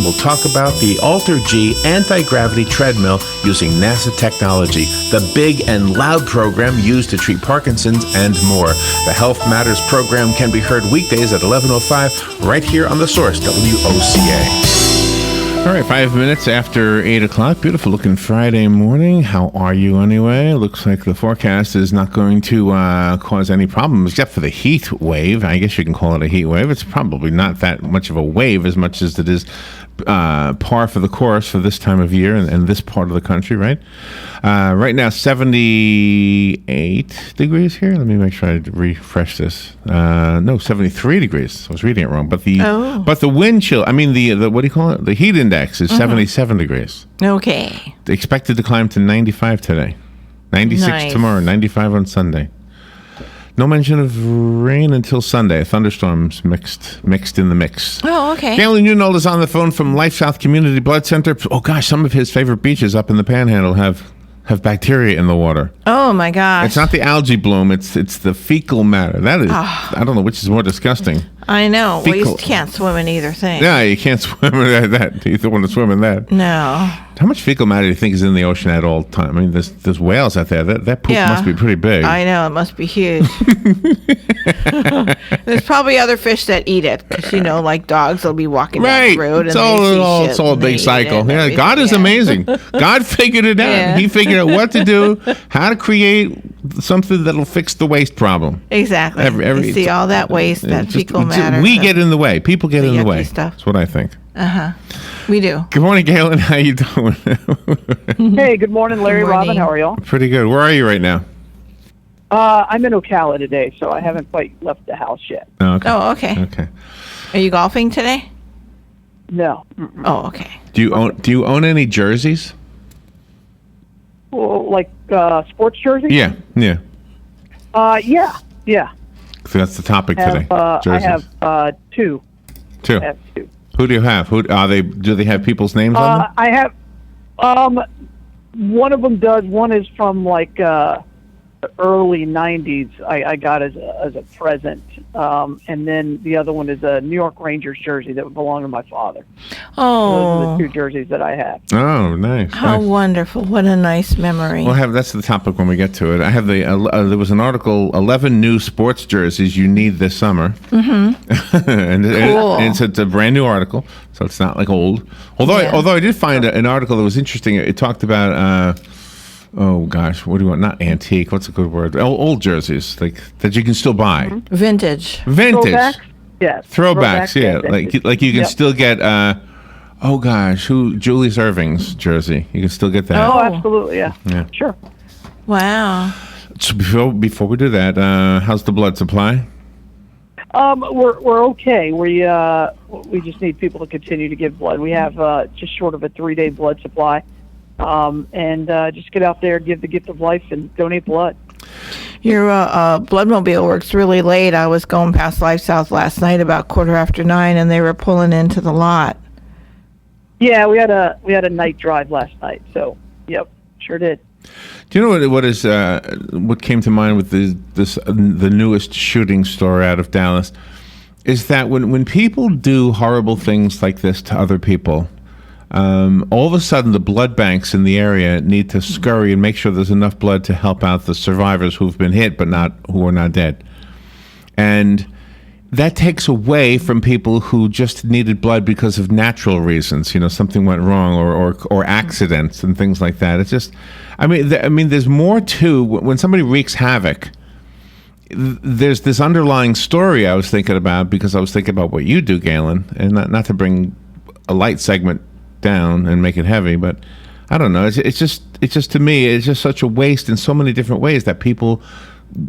We'll talk about the Alter-G anti-gravity treadmill using NASA technology, the Big and Loud program used to treat Parkinson's, and more. The Health Matters program can be heard weekdays at 11:05 right here on The Source, WOCA. All right, 5 minutes after 8 o'clock. Beautiful looking Friday morning. How are you anyway? Looks like the forecast is not going to cause any problems except for the heat wave. I guess you can call it a heat wave. It's probably not that much of a wave as much as it is par for the course for this time of year and this part of the country, right? Right now, 78 degrees here. Let me make sure I refresh this. No, 73 degrees. I was reading it wrong. But the wind chill, I mean, the what do you call it? The heat index is 77 degrees. Okay. Expected to climb to 95 today. 96 tomorrow, 95 on Sunday. No mention of rain until Sunday. Thunderstorms mixed in the mix. Oh, okay. Galen Unold is on the phone from LifeSouth Community Blood Center. Oh, gosh, some of his favorite beaches up in the Panhandle have bacteria in the water. Oh, my gosh. It's not the algae bloom. It's the fecal matter. That is, I don't know which is more disgusting. I know. Well, you can't swim in either thing. Yeah, you can't swim in that. You don't want to swim in that. No. How much fecal matter do you think is in the ocean at all time? I mean, there's whales out there. That poop must be pretty big. I know. It must be huge. There's probably other fish that eat it. Because, like dogs will be walking down the road. It's all a big cycle. Yeah, God is amazing. God figured it out. Yeah. He figured out what to do, how to create something that'll fix the waste problem. Exactly. You see all that waste, that fecal matter. We get in the way. People get in the way. Stuff. That's what I think. We do. Good morning, Galen. How you doing? Hey, good morning, Larry. Good morning. Robin, how are y'all? Pretty good. Where are you right now? I'm in Ocala today, so I haven't quite left the house yet. Oh, okay. Okay. Are you golfing today? No. Oh, okay. Do you own any jerseys? Well, like sports jerseys? Yeah. Yeah. So that's the topic today. Jerseys. I have two. Two. I have two. Who do you have? Who are they? Do they have people's names on them? I have. One of them does. One is from like the early '90s. I got as a present, and then the other one is a New York Rangers jersey that belonged to my father. Oh, those are the two jerseys that I have. Oh, nice. How wonderful! What a nice memory. We'll that's the topic when we get to it. I have there was an article: 11 new sports jerseys you need this summer. Mm-hmm. and it's a brand new article, so it's not like old. Although I did find an article that was interesting. It talked about. Oh gosh, what do you want? Not antique. What's a good word? Old jerseys, like that you can still buy. Mm-hmm. Vintage. Throwbacks? Yes. Throwbacks, yeah. Like you can still get. Julius Erving's jersey. You can still get that. Oh, absolutely, yeah. Sure. Wow. So before we do that, how's the blood supply? We're okay. We just need people to continue to give blood. We have just short of a 3-day blood supply. And just get out there, give the gift of life, and donate blood. Your bloodmobile works really late. I was going past LifeSouth last night about 9:15, and they were pulling into the lot. Yeah, we had a night drive last night. So, yep, sure did. Do you know what came to mind with the newest shooting story out of Dallas? Is that when people do horrible things like this to other people. All of a sudden, the blood banks in the area need to scurry and make sure there's enough blood to help out the survivors who've been hit, but who are not dead. And that takes away from people who just needed blood because of natural reasons. Something went wrong or accidents and things like that. It's just, I mean, there's more to when somebody wreaks havoc. There's this underlying story I was thinking about because I was thinking about what you do, Galen, and not to bring a light segment down and make it heavy, but I don't know. It's just to me, it's just such a waste in so many different ways that people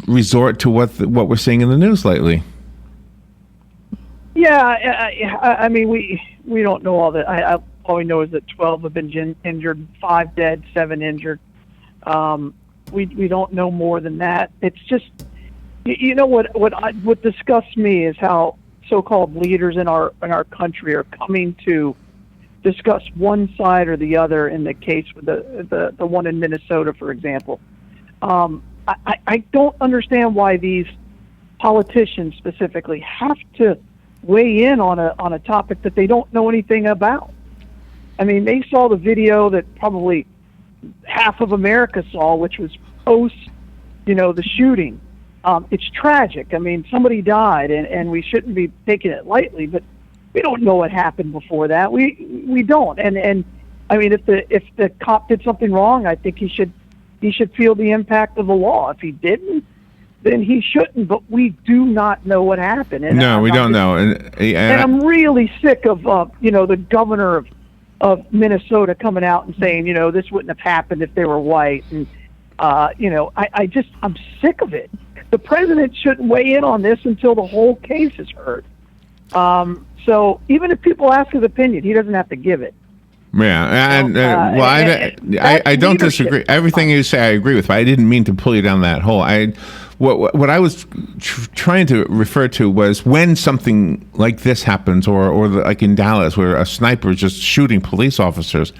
resort to what we're seeing in the news lately. Yeah, I mean, we don't know all that. All we know is that 12 have been injured, 5 dead, 7 injured. We don't know more than that. It's just, what disgusts me is how so-called leaders in our country are coming to discuss one side or the other in the case with the one in Minnesota, for example. I don't understand why these politicians specifically have to weigh in on a topic that they don't know anything about. I mean, they saw the video that probably half of America saw, which was post, the shooting. It's tragic. I mean, somebody died, and we shouldn't be taking it lightly, but we don't know what happened before that. We don't. And I mean, if the cop did something wrong, I think he should feel the impact of the law. If he didn't, then he shouldn't. But we do not know what happened. And No, we don't know. And I'm really sick of the governor of Minnesota coming out and saying, this wouldn't have happened if they were white. And I'm sick of it. The president shouldn't weigh in on this until the whole case is heard. So even if people ask his opinion, he doesn't have to give it. Yeah, and I don't disagree. Everything you say, I agree with. But I didn't mean to pull you down that hole. What I was trying to refer to was when something like this happens, or like in Dallas, where a sniper is just shooting police officers,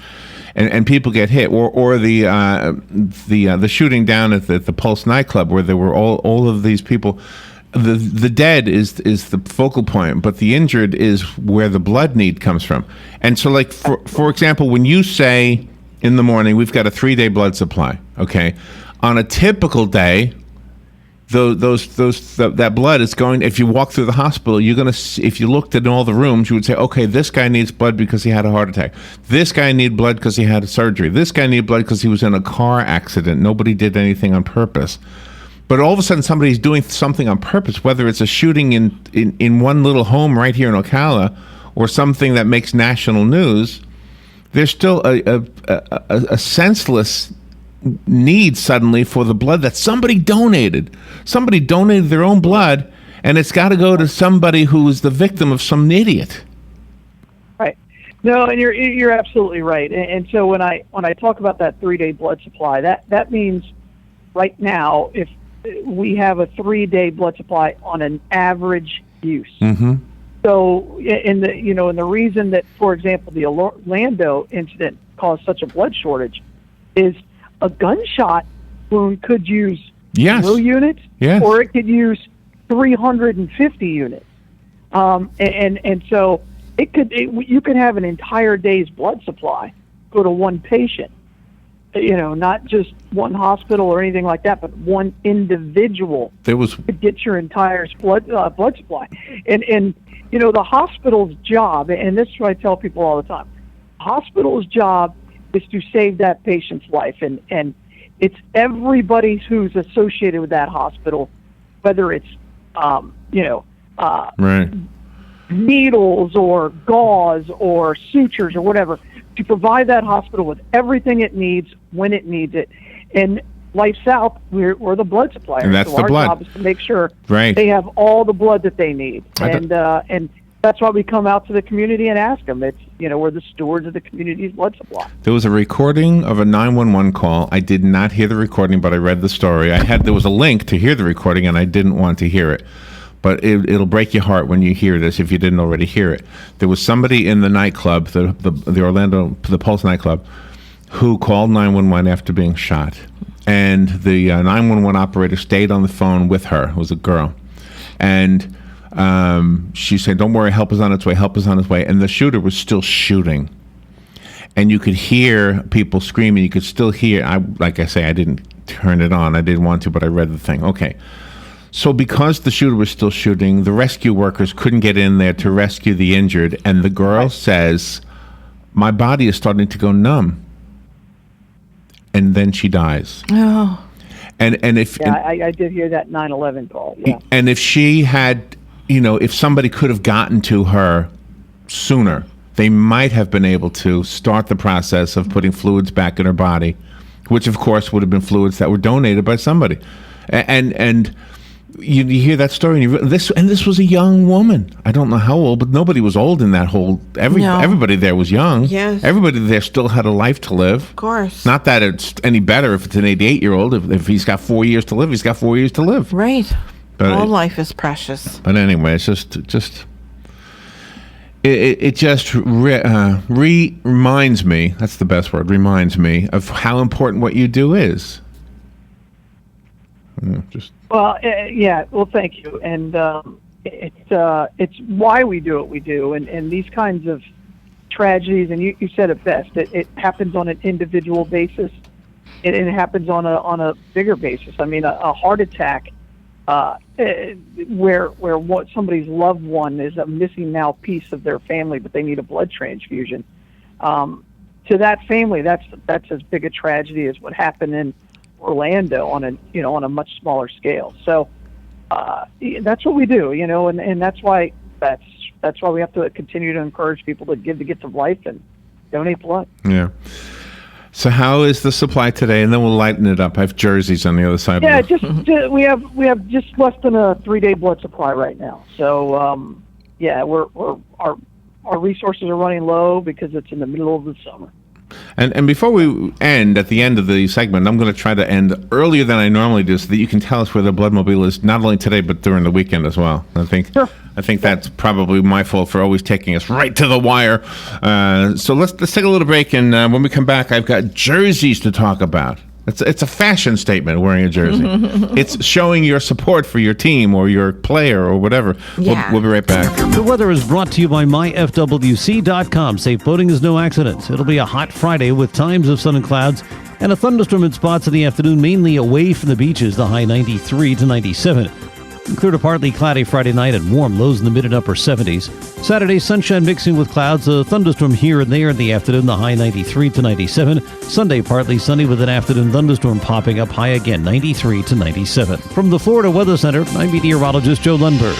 and people get hit, or the shooting down at the Pulse nightclub, where there were all of these people. The dead is the focal point, but the injured is where the blood need comes from. And so, like for example, when you say in the morning we've got a 3-day blood supply, okay, on a typical day, that blood is going. If you walk through the hospital, you're gonna. If you looked in all the rooms, you would say, okay, this guy needs blood because he had a heart attack. This guy needs blood because he had a surgery. This guy needs blood because he was in a car accident. Nobody did anything on purpose. But all of a sudden, somebody's doing something on purpose, whether it's a shooting in one little home right here in Ocala, or something that makes national news. There's still a senseless need suddenly for the blood that somebody donated. Somebody donated their own blood, and it's got to go to somebody who is the victim of some idiot. Right. No, and you're absolutely right. And so when I talk about that 3-day blood supply, that means right now, if we have a 3-day blood supply on an average use. Mm-hmm. So in the reason that, for example, the Orlando incident caused such a blood shortage is a gunshot wound could use 0 units, or it could use 350 units. And so you could have an entire day's blood supply go to one patient. Not just one hospital or anything like that, but one individual could get your entire blood supply. And the hospital's job, and this is what I tell people all the time, hospital's job is to save that patient's life. And it's everybody who's associated with that hospital, whether it's, right, needles or gauze or sutures or whatever, to provide that hospital with everything it needs when it needs it. And LifeSouth, we're the blood supplier. And that's so the our blood. job is to make sure Right. they have all the blood that they need. And that's why we come out to the community and ask them. It's, we're the stewards of the community's blood supply. There was a recording of a 911 call. I did not hear the recording, but I read the story. There was a link to hear the recording, and I didn't want to hear it. But it'll break your heart when you hear this if you didn't already hear it. There was somebody in the nightclub, the Orlando, the Pulse nightclub, who called 911 after being shot. And the 911 operator stayed on the phone with her. It was a girl. And she said, don't worry, help is on its way, help is on its way. And the shooter was still shooting. And you could hear people screaming. You could still hear, like I say, I didn't turn it on. I didn't want to, but I read the thing. Okay. So because the shooter was still shooting, the rescue workers couldn't get in there to rescue the injured. And the girl says, my body is starting to go numb. And then she dies. Oh. I did hear that 911 call. Yeah. And if she had, if somebody could have gotten to her sooner, they might have been able to start the process of putting fluids back in her body, which of course would have been fluids that were donated by somebody. And you hear that story, and this was a young woman. I don't know how old, but nobody was old in that whole. Everybody there was young. Yes. Everybody there still had a life to live. Of course. Not that it's any better if it's an 88-year-old. If he's got 4 years to live, he's got 4 years to live. Right. But all life is precious. But anyway, it's just. It just reminds me. That's the best word. Reminds me of how important what you do is. Well, yeah. Well, thank you. And it's why we do what we do. And these kinds of tragedies, and you said it best. It happens on an individual basis. It happens on a bigger basis. I mean, a heart attack, where what somebody's loved one is a missing now piece of their family, but they need a blood transfusion. To that family, that's as big a tragedy as what happened in Orlando on a much smaller scale. So that's what we do, and that's why we have to continue to encourage people to give the gift of life and donate blood. Yeah. So how is the supply today? And then we'll lighten it up. I have jerseys on the other side. Yeah, we have just less than a 3-day blood supply right now. So our resources are running low because it's in the middle of the summer. And before we end, at the end of the segment, I'm going to try to end earlier than I normally do so that you can tell us where the Bloodmobile is, not only today, but during the weekend as well. I think that's probably my fault for always taking us right to the wire. So let's take a little break, and when we come back, I've got jerseys to talk about. It's a fashion statement, wearing a jersey. It's showing your support for your team or your player or whatever. Yeah. We'll be right back. The weather is brought to you by myfwc.com. Safe boating is no accident. It'll be a hot Friday with times of sun and clouds and a thunderstorm in spots in the afternoon, mainly away from the beaches, the high 93 to 97. Clear to partly cloudy Friday night and warm lows in the mid and upper 70s. Saturday, sunshine mixing with clouds, a thunderstorm here and there in the afternoon, the high 93 to 97. Sunday, partly sunny with an afternoon thunderstorm popping up, high again 93 to 97. From the Florida Weather Center, I'm meteorologist Joe Lundberg.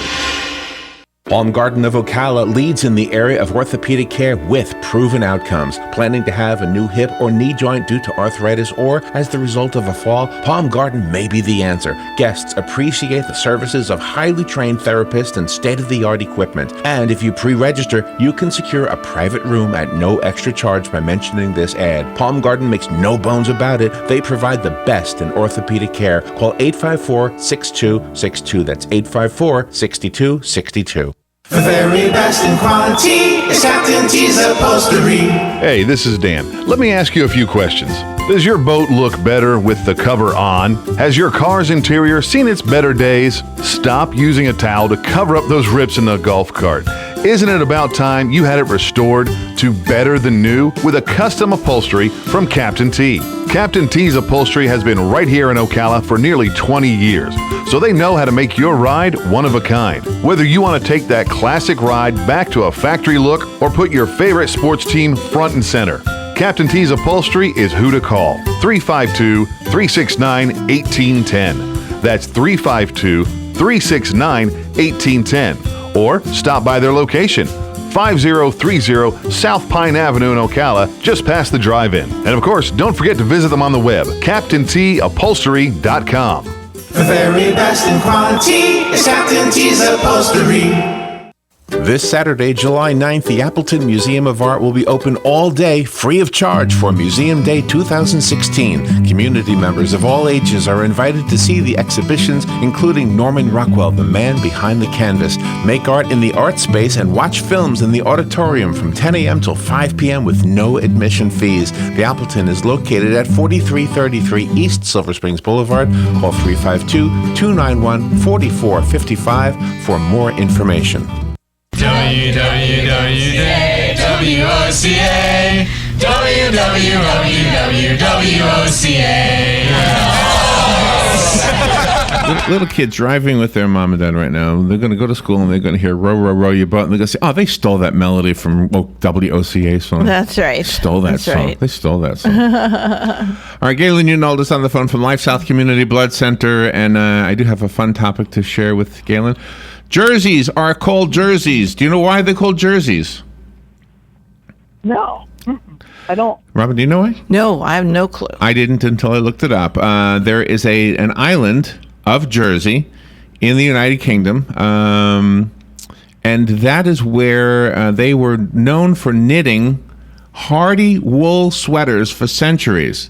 Palm Garden of Ocala leads in the area of orthopedic care with proven outcomes. Planning to have a new hip or knee joint due to arthritis or as the result of a fall? Palm Garden may be the answer. Guests appreciate the services of highly trained therapists and state-of-the-art equipment. And if you pre-register, you can secure a private room at no extra charge by mentioning this ad. Palm Garden makes no bones about it. They provide the best in orthopedic care. Call 854-6262. That's 854-6262. The very best in quality is Captain T's Upholstery. Hey, this is Dan. Let me ask you a few questions. Does your boat look better with the cover on? Has your car's interior seen its better days? Stop using a towel to cover up those rips in the golf cart. Isn't it about time you had it restored to better than new with a custom upholstery from Captain T? Captain T's Upholstery has been right here in Ocala for nearly 20 years, so they know how to make your ride one of a kind. Whether you want to take that classic ride back to a factory look or put your favorite sports team front and center, Captain T's Upholstery is who to call. 352-369-1810. That's 352-369-1810. Or stop by their location, 5030 South Pine Avenue in Ocala, just past the drive-in. And of course, don't forget to visit them on the web, CaptainTUpholstery.com. The very best in quality is Captain T's Upholstery. This Saturday, July 9th, the Appleton Museum of Art will be open all day, free of charge, for Museum Day 2016. Community members of all ages are invited to see the exhibitions, including Norman Rockwell, the man behind the canvas. Make art in the art space and watch films in the auditorium from 10 a.m. till 5 p.m. with no admission fees. The Appleton is located at 4333 East Silver Springs Boulevard. Call 352-291-4455 for more information. WWWOCA, WWWOCA. Little kids driving with their mom and dad right now. They're going to go to school and they're going to hear "Row, row, row your boat," and they're going to say, "Oh, they stole that melody from WOCA song." That's right. Stole that That's song. right. They stole that song. All right, Galen Unold is on the phone from LifeSouth Community Blood Center, and I do have a fun topic to share with Galen. Jerseys are called jerseys. Do you know why they're called jerseys? No, I don't. Robin, do you know why? No, I have no clue. I didn't until I looked it up. There is an island of Jersey in the United Kingdom, and that is where they were known for knitting hardy wool sweaters for centuries.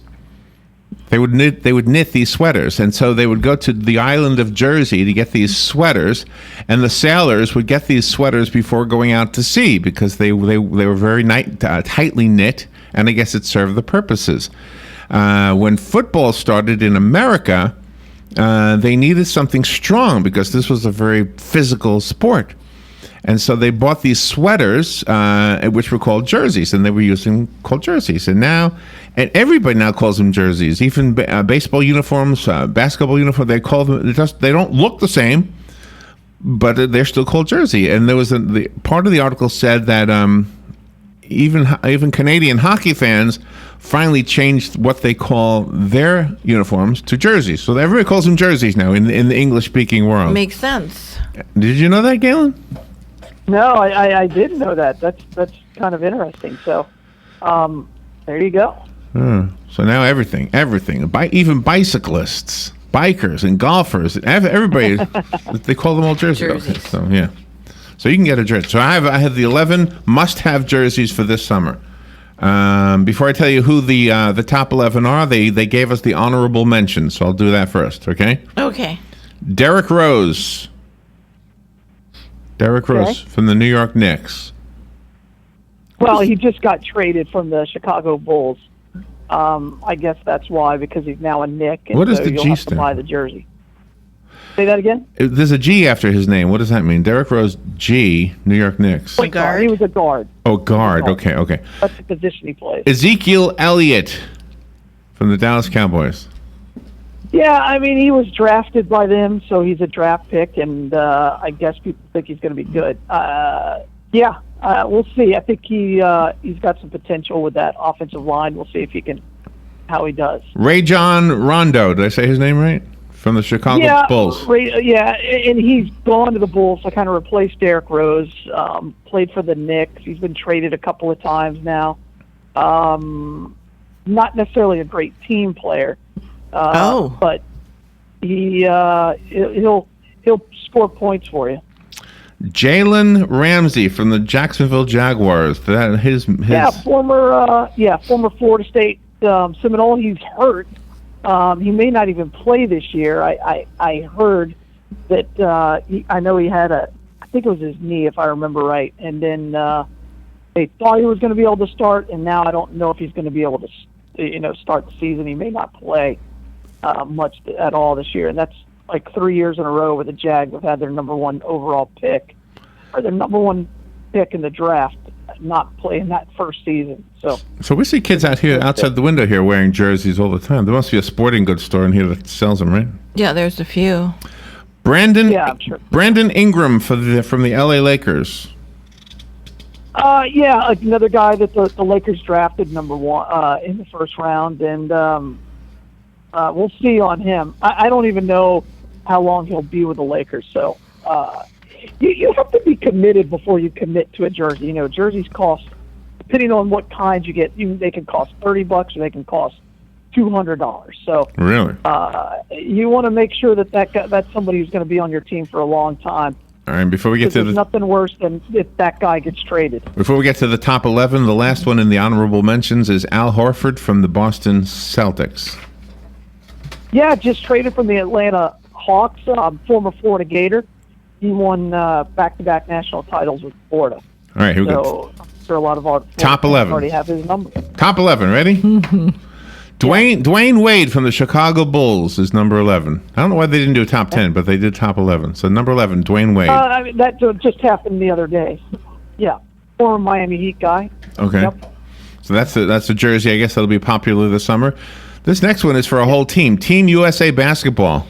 They would knit these sweaters, and so they would go to the island of Jersey to get these sweaters, and the sailors would get these sweaters before going out to sea because they were very tightly knit, and I guess it served the purposes. When football started in America, they needed something strong because this was a very physical sport. And so they bought these sweaters, which were called jerseys, and they were called jerseys. And everybody now calls them jerseys. Even baseball uniforms, basketball uniforms, they call them. They don't look the same, but they're still called jersey. And there was the part of the article said that even Canadian hockey fans finally changed what they call their uniforms to jerseys. So everybody calls them jerseys now in the English-speaking world. Makes sense. Did you know that, Galen? No, I didn't know that. That's kind of interesting. So, there you go. So now everything, even bicyclists, bikers, and golfers, everybody, they call them all jerseys. Jerseys. So yeah, so you can get a jersey. So I have the 11 must-have jerseys for this summer. Before I tell you who the top 11 are, they gave us the honorable mentions. So I'll do that first. Okay. Okay. Derrick Rose. From the New York Knicks. Well, he just got traded from the Chicago Bulls. I guess that's why, because he's now a Knick, and What does so the you'll G have to stand? buy the jersey. Say that again? There's a G after his name. What does that mean? Derrick Rose, G, New York Knicks. Point guard. He was a guard. Oh, guard. Okay. That's the position he plays. Ezekiel Elliott from the Dallas Cowboys. Yeah, I mean, he was drafted by them, so he's a draft pick, and I guess people think he's going to be good. We'll see. I think he's got some potential with that offensive line. We'll see how he does. Rajon Rondo. Did I say his name right? From the Chicago Bulls. And he's gone to the Bulls to kind of replace Derrick Rose. Played for the Knicks. He's been traded a couple of times now. Not necessarily a great team player. But he'll score points for you. Jalen Ramsey from the Jacksonville Jaguars. Former Florida State Seminole. He's hurt. He may not even play this year. I heard that I know he had I think it was his knee, if I remember right, and then they thought he was going to be able to start, and now I don't know if he's going to be able to start the season. He may not play much at all this year, and that's like 3 years in a row where the Jags have had their number one overall pick or their number one pick in the draft not play in that first season. So we see kids out here outside the window here wearing jerseys all the time. There must be a sporting goods store in here that sells them, right? Yeah, there's a few. Brandon I'm sure. Brandon Ingram from the LA Lakers. Another guy that the Lakers drafted number one in the first round, and we'll see on him. I don't even know how long he'll be with the Lakers, so you have to be committed before you commit to a jersey. Jerseys cost, depending on what kind you get, they can cost $30 or they can cost $200. So really, you want to make sure that's somebody who's going to be on your team for a long time. All right, before we get to there's nothing worse than if that guy gets traded. Before we get to the top 11, the last one in the honorable mentions is Al Horford from the Boston Celtics. Yeah, just traded from the Atlanta Hawks, former Florida Gator. He won back-to-back national titles with Florida. All right, here we go. So I'm sure a lot of our top 11 already have his number. Top 11, ready? Dwayne Wade from the Chicago Bulls is number 11. I don't know why they didn't do a top 10, but they did top 11. So number 11, Dwayne Wade. That just happened the other day. Yeah, former Miami Heat guy. Okay. Yep. So that's a jersey. I guess that'll be popular this summer. This next one is for a whole team. Team USA basketball.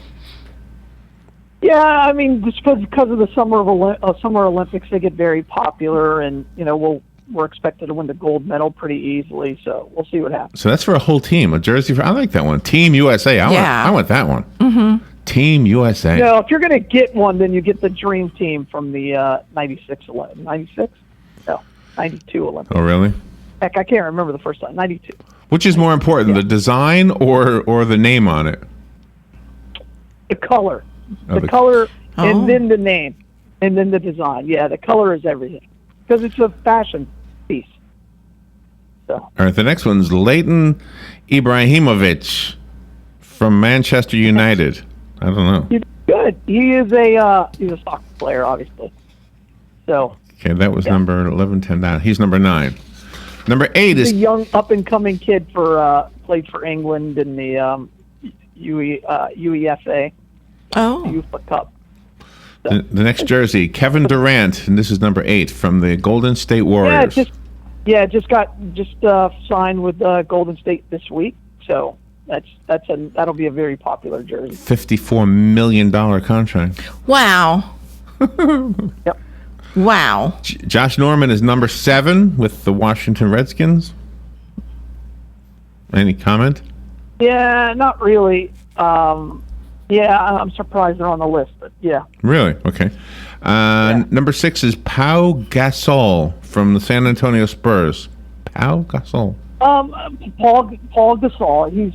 Yeah, I mean, just because of the Summer Olympics, they get very popular, and we're expected to win the gold medal pretty easily. So we'll see what happens. So that's for a whole team. A jersey I like that one. Team USA. I want that one. Mm-hmm. Team USA. No, if you're going to get one, then you get the dream team from the 96 Olympics. 96? No, 92 Olympics. Oh, really? Heck, I can't remember the first time. 92. Which is more important, the design or the name on it? The color. Oh, the color, and then the name, and then the design. Yeah, the color is everything because it's a fashion piece. So. All right, the next one's Leighton Ibrahimovic from Manchester United. I don't know. He's good. He is he's a soccer player, obviously. So. Okay, that was number 11, 10 down. He's number 9. Number 8 is a young up-and-coming kid played for England in the UEFA. Oh. Youth Cup. The next jersey, Kevin Durant, and this is number 8 from the Golden State Warriors. Just signed with Golden State this week, so that'll be a very popular jersey. $54 million contract. Wow. Yep. Wow. Josh Norman is number 7 with the Washington Redskins. Any comment? Yeah, not really. I'm surprised they're on the list, but yeah. Really? Okay. Number 6 is Pau Gasol from the San Antonio Spurs. Pau Gasol. Paul Gasol. He's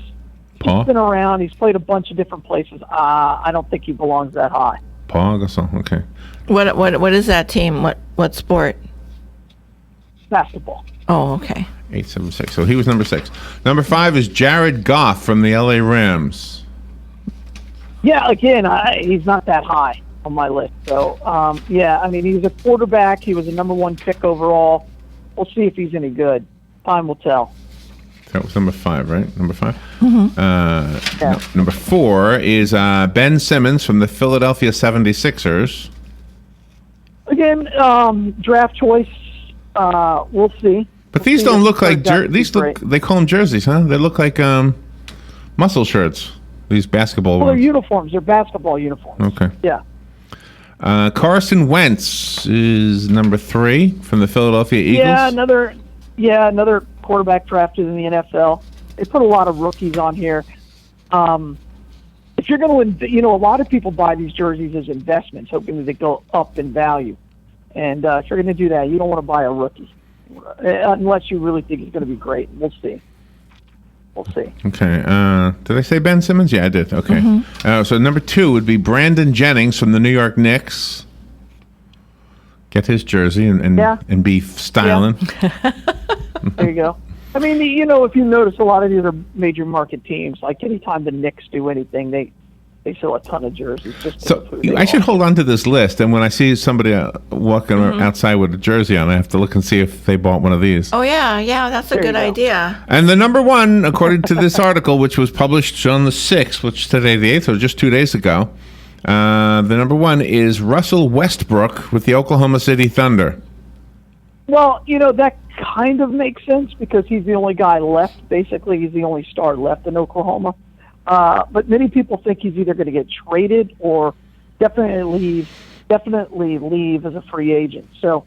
been around. He's played a bunch of different places. I don't think he belongs that high. Paul Gasol. Okay. What is that team? What sport? Basketball. Oh, okay. 876. So he was number 6. Number 5 is Jared Goff from the LA Rams. Yeah, again, he's not that high on my list. So, he's a quarterback. He was a number 1 pick overall. We'll see if he's any good. Time will tell. That was number 5, right? Number 5? Mm-hmm. Number 4 is Ben Simmons from the Philadelphia 76ers. Again, draft choice. We'll see. But these don't look like they call them jerseys, huh? They look like muscle shirts. These basketball Well, they're ones. uniforms. They're basketball uniforms. Okay. Yeah. Carson Wentz is number 3 from the Philadelphia Eagles. Another quarterback drafted in the NFL. They put a lot of rookies on here. If you're going to, a lot of people buy these jerseys as investments, hoping that they go up in value. And if you're going to do that, you don't want to buy a rookie unless you really think he's going to be great. We'll see. Okay. Did I say Ben Simmons? Yeah, I did. Okay. So number 2 would be Brandon Jennings from the New York Knicks. Get his jersey and be styling. Yeah. There you go. I mean, if you notice, a lot of these are major market teams. Like anytime the Knicks do anything, they sell a ton of jerseys. I should hold on to this list, and when I see somebody walking outside with a jersey on, I have to look and see if they bought one of these. Oh, yeah, that's a good idea. And the number 1, according to this article, which was published on the 6th, which is today the 8th, or just 2 days ago, the number 1 is Russell Westbrook with the Oklahoma City Thunder. Well, that kind of makes sense because he's the only guy left. Basically, he's the only star left in Oklahoma. But many people think he's either going to get traded or definitely leave as a free agent. So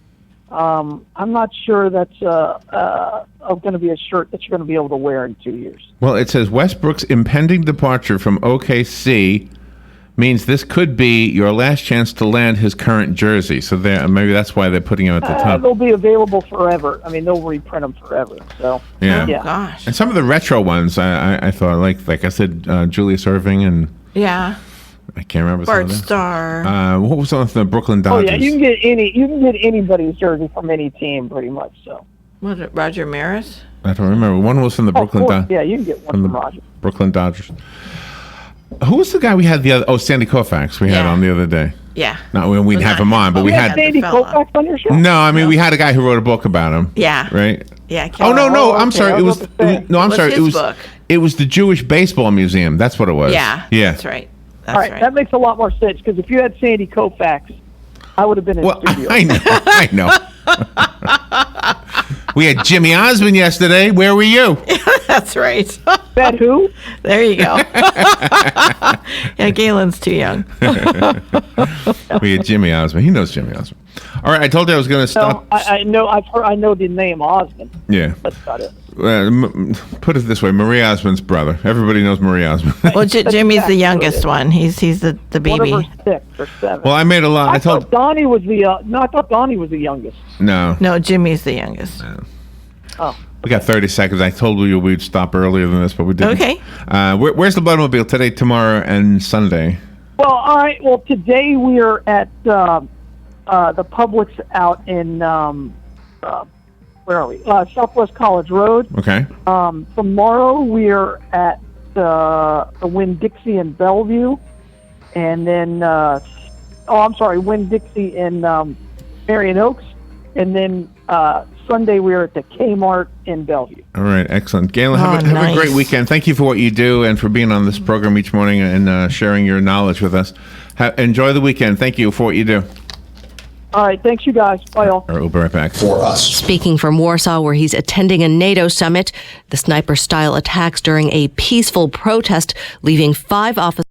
I'm not sure that's going to be a shirt that you're going to be able to wear in 2 years. Well, it says Westbrook's impending departure from OKC means this could be your last chance to land his current jersey. So maybe that's why they're putting him at the top. They'll be available forever. I mean, they'll reprint them forever. So yeah. Oh, gosh. And some of the retro ones, I thought, like I said, Julius Irving and Yeah. I can't remember. Bart Starr. What was on the Brooklyn Oh Dodgers? yeah, you can get anybody's jersey from any team pretty much. So Was it Roger Maris? I don't remember. One was from the Brooklyn Dodgers. Yeah, you can get one from Roger. Brooklyn Dodgers. Who was the guy we had the other? Oh, Sandy Koufax we had on the other day. Yeah. No, we didn't have him on, but we had Sandy Koufax on your show. No, I mean we had a guy who wrote a book about him. Yeah. Right. Yeah. Oh no! I'm okay. sorry. I It was was about to say. no. I'm sorry. His book. It was the Jewish Baseball Museum. That's what it was. Yeah. Yeah. That's right. All right, that makes a lot more sense because if you had Sandy Koufax, I would have been in Well, studio. I know. We had Jimmy Osmond yesterday. Where were you? That's right. That who? There you go. Yeah, Galen's too young. We had Jimmy Osmond. He knows Jimmy Osmond. All right, I told you I was going to stop. No, I know. I know the name Osmond. Yeah. That's about it. Put it this way: Marie Osmond's brother. Everybody knows Marie Osmond. Well, Jimmy's the youngest one. He's the baby. One of her 6 or 7. Well, I made a lot. I thought Donnie was the. I thought Donnie was the youngest. No. No, Jimmy's the youngest. Oh. We got 30 seconds. I told you we'd stop earlier than this, but we didn't. Okay. Where's the Bloodmobile today, tomorrow, and Sunday? Well, all right. Well, today we are at the Publix out in where are we? Southwest College Road. Okay. Tomorrow we are at the Winn-Dixie in Bellevue, and then Winn-Dixie in Marion Oaks, and then Sunday we were at the Kmart in Bellevue. All right, excellent. Galen, have a nice. great weekend. Thank you for what you do and for being on this program each morning and sharing your knowledge with us. Enjoy the weekend. Thank you for what you do. All right, thanks you guys. Bye all. All right, we'll be right back. For us. Speaking from Warsaw, where he's attending a NATO summit, the sniper-style attacks during a peaceful protest, leaving 5 officers